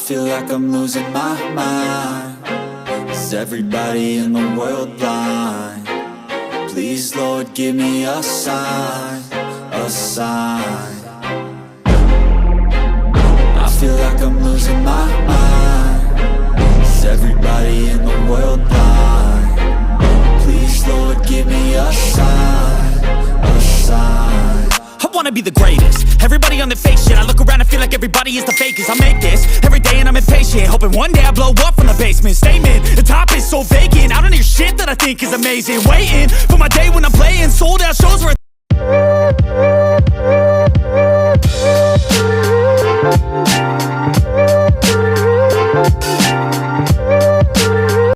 feel like I'm losing my mind. Is everybody in the world blind? Please, Lord, give me a sign, a sign. I feel like I'm losing my mind. Is everybody in the world blind? Please, Lord, give me a sign, a sign. I wanna be the greatest. Everybody on the fake shit. I look around and feel like everybody is the fakest. I make this every day and I'm impatient, hoping one day I blow up from the basement. Statement, the top is so vacant. I don't hear shit that I think is amazing. Waiting for my day when I'm playing sold out shows where